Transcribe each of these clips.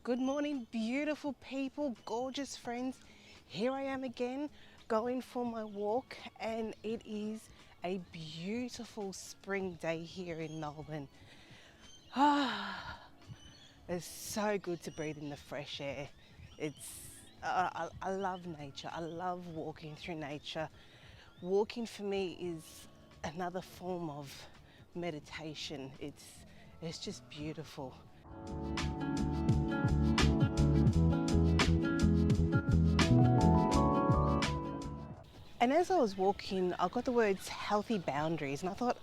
Good morning, beautiful people, gorgeous friends. Here I am again, going for my walk, and it is a beautiful spring day here in Melbourne. It's so good to breathe in the fresh air. I love nature. I love walking through nature. Walking for me is another form of meditation. It's just beautiful. And as I was walking, I got the words healthy boundaries, and I thought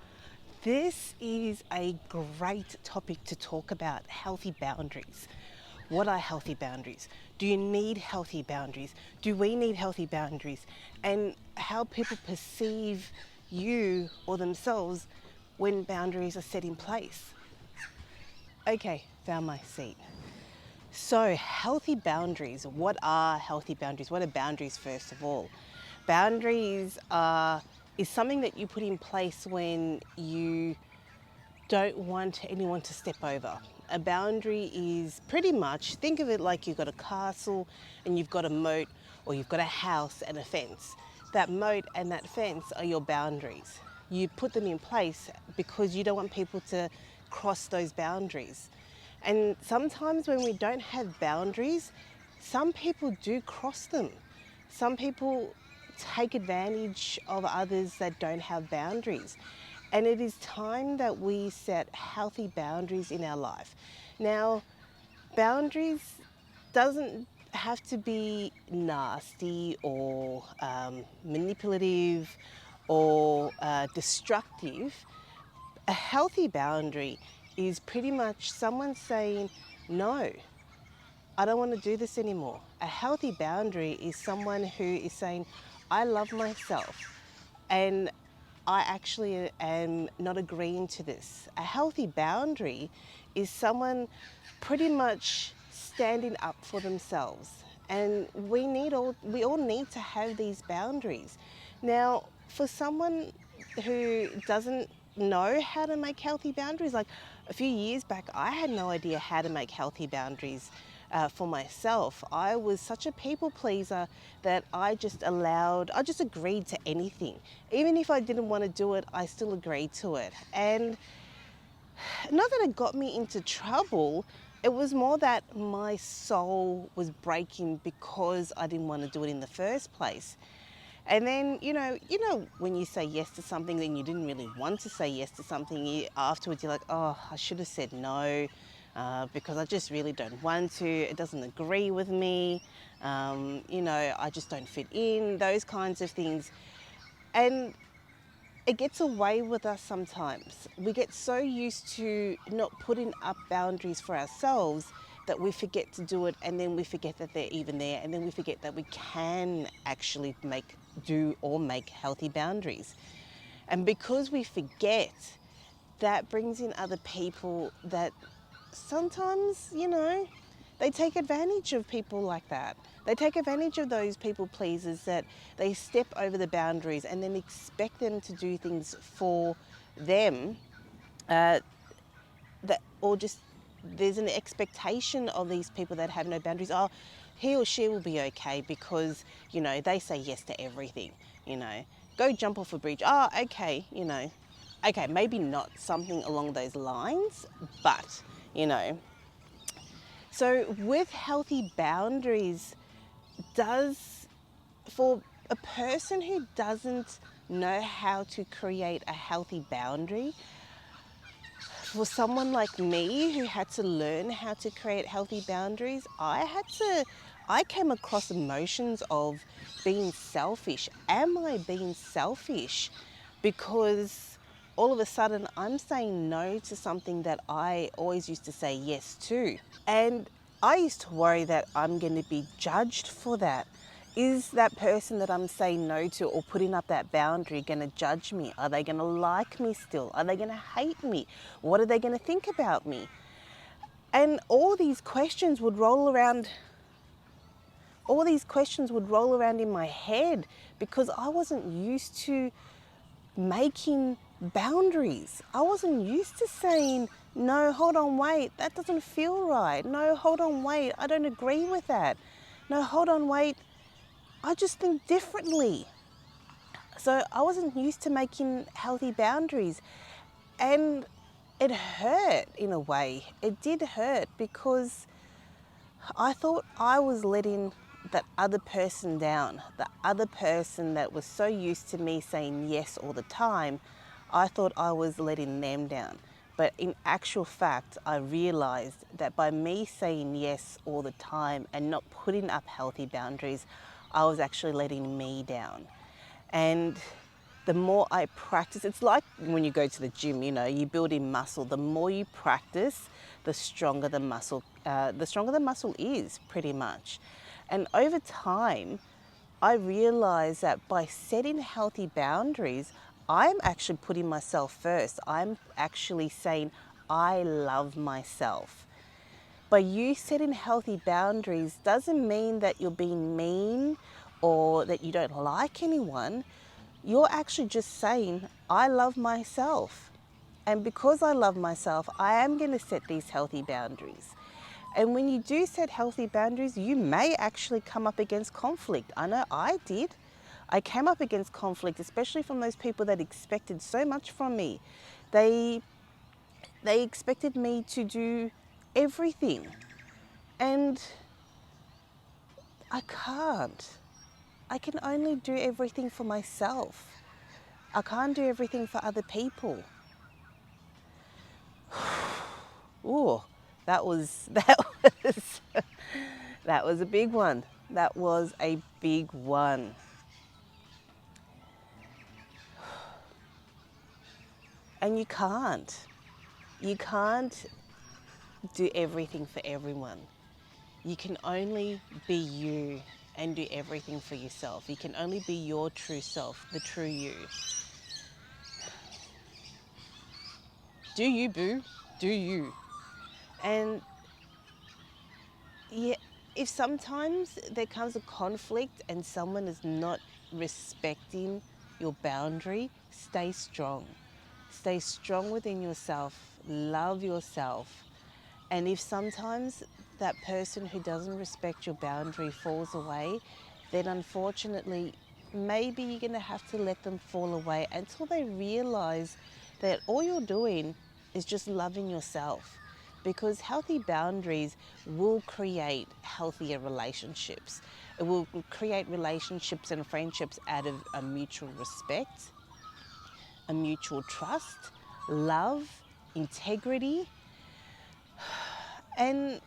this is a great topic to talk about. Healthy boundaries. What are healthy boundaries? Do you need healthy boundaries? Do we need healthy boundaries? And how people perceive you or themselves when boundaries are set in place. Okay, found my seat. So, healthy boundaries. What are healthy boundaries? What are boundaries, first of all? Boundaries is something that you put in place when you don't want anyone to step over. A boundary is pretty much, think of it like you've got a castle and you've got a moat, or you've got a house and a fence. That moat and that fence are your boundaries. You put them in place because you don't want people to cross those boundaries. And sometimes when we don't have boundaries, some people do cross them. Some people take advantage of others that don't have boundaries. And it is time that we set healthy boundaries in our life. Now, boundaries doesn't have to be nasty or manipulative or destructive. A healthy boundary is pretty much someone saying, no, I don't want to do this anymore. A healthy boundary is someone who is saying, I love myself and I actually am not agreeing to this. A healthy boundary is someone pretty much standing up for themselves. And we all need to have these boundaries. Now, for someone who doesn't know how to make healthy boundaries, like a few years back, I had no idea how to make healthy boundaries for myself. I was such a people pleaser that I just agreed to anything. Even if I didn't want to do it, I still agreed to it. And not that it got me into trouble, it was more that my soul was breaking because I didn't want to do it in the first place. And then, you know, when you say yes to something, then you didn't really want to say yes to something. Afterwards, you're like, oh, I should have said no because I just really don't want to. It doesn't agree with me. I just don't fit in, those kinds of things. And it gets away with us sometimes. We get so used to not putting up boundaries for ourselves that we forget to do it, and then we forget that they're even there, and then we forget that we can actually make healthy boundaries. And because we forget, that brings in other people that sometimes, they take advantage of people like that. They take advantage of those people pleasers that they step over the boundaries and then expect them to do things for them, there's an expectation of these people that have no boundaries. Oh, he or she will be okay because, they say yes to everything, Go jump off a bridge. Oh, okay, Okay, maybe not something along those lines, but, So with healthy boundaries, for a person who doesn't know how to create a healthy boundary, for someone like me who had to learn how to create healthy boundaries, I came across emotions of being selfish. Am I being selfish? Because all of a sudden I'm saying no to something that I always used to say yes to. And I used to worry that I'm going to be judged for that. Is that person that I'm saying no to or putting up that boundary going to judge me? Are they going to like me still? Are they going to hate me? What are they going to think about me? And all these questions would roll around in my head because I wasn't used to making boundaries. I wasn't used to saying No, hold on, wait, that doesn't feel right. No, hold on, wait, I don't agree with that. No, hold on, wait, I just think differently. So I wasn't used to making healthy boundaries, and it hurt in a way. It did hurt because I thought I was letting that other person down, the other person that was so used to me saying yes all the time. I thought I was letting them down. But in actual fact, I realized that by me saying yes all the time and not putting up healthy boundaries, I was actually letting me down. And the more I practice, it's like when you go to the gym, you build in muscle. The more you practice, the stronger the muscle is, pretty much. And over time, I realized that by setting healthy boundaries, I'm actually putting myself first. I'm actually saying, I love myself. By you setting healthy boundaries doesn't mean that you're being mean or that you don't like anyone. You're actually just saying, I love myself. And because I love myself, I am going to set these healthy boundaries. And when you do set healthy boundaries, you may actually come up against conflict. I know I did. I came up against conflict, especially from those people that expected so much from me. They expected me to do everything. And I can't. I can only do everything for myself. I can't do everything for other people. Ooh, that was that was a big one. That was a big one. And you can't. You can't do everything for everyone. You can only be you and do everything for yourself. You can only be your true self, the true you. Do you, boo? Do you? And yeah, if sometimes there comes a conflict and someone is not respecting your boundary, stay strong. Stay strong within yourself. Love yourself. And if sometimes that person who doesn't respect your boundary falls away, then unfortunately, maybe you're going to have to let them fall away until they realize that all you're doing is just loving yourself. Because healthy boundaries will create healthier relationships. It will create relationships and friendships out of a mutual respect, a mutual trust, love, integrity, and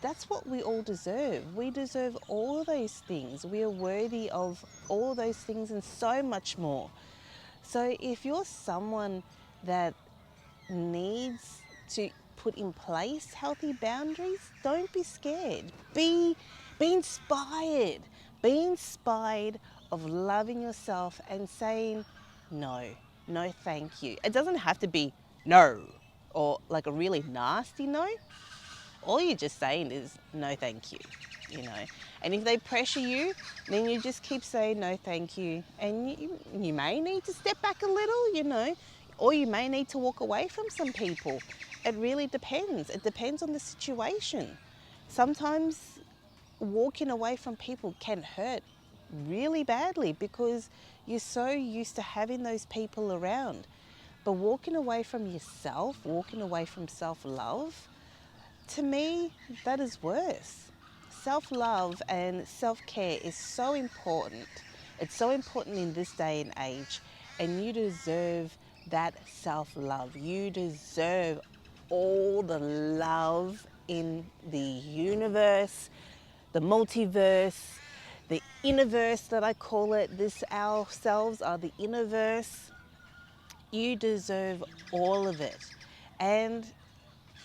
that's what we all deserve. We deserve all those things. We are worthy of all those things and so much more. So if you're someone that needs to put in place healthy boundaries, don't be scared. Be inspired. Be inspired of loving yourself and saying no. No, thank you. It doesn't have to be no or like a really nasty no. All you're just saying is no thank you. And if they pressure you, then you just keep saying no thank you. And you may need to step back a little, or you may need to walk away from some people. It really depends. It depends on the situation. Sometimes walking away from people can hurt really badly because you're so used to having those people around. But walking away from yourself, walking away from self-love, to me, that is worse. Self-love and self-care is so important. It's so important in this day and age, and you deserve that self-love. You deserve all the love in the universe, the multiverse, the innerverse that I call it. This ourselves are the innerverse. You deserve all of it. And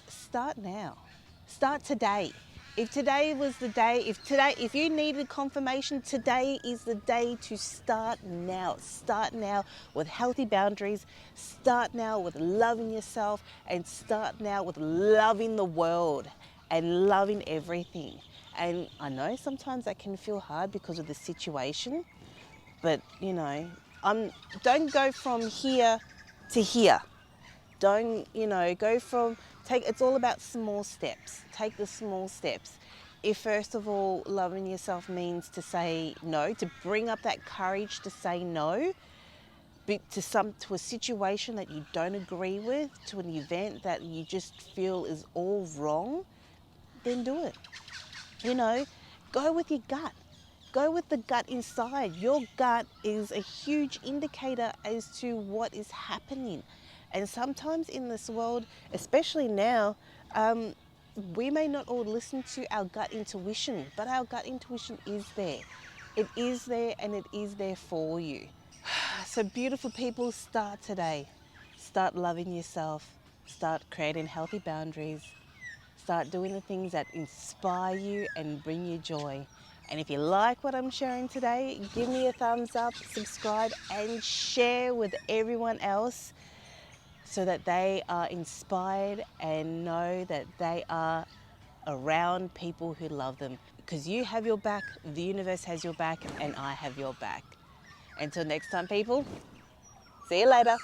start now. Start today. If today was the day, if you needed confirmation, today is the day to start now. Start now with healthy boundaries. Start now with loving yourself, and start now with loving the world and loving everything. And I know sometimes that can feel hard because of the situation, but don't go from here to here. Don't, go from It's all about small steps. Take the small steps. If first of all, loving yourself means to say no, to bring up that courage to say no, to a situation that you don't agree with, to an event that you just feel is all wrong, then do it. You know, go with your gut. Go with the gut inside. Your gut is a huge indicator as to what is happening. And sometimes in this world, especially now, we may not all listen to our gut intuition, but our gut intuition is there. It is there and it is there for you. So beautiful people, start today. Start loving yourself. Start creating healthy boundaries. Start doing the things that inspire you and bring you joy. And if you like what I'm sharing today, give me a thumbs up, subscribe, and share with everyone else so that they are inspired and know that they are around people who love them. Because you have your back, the universe has your back, and I have your back. Until next time, people, see you later.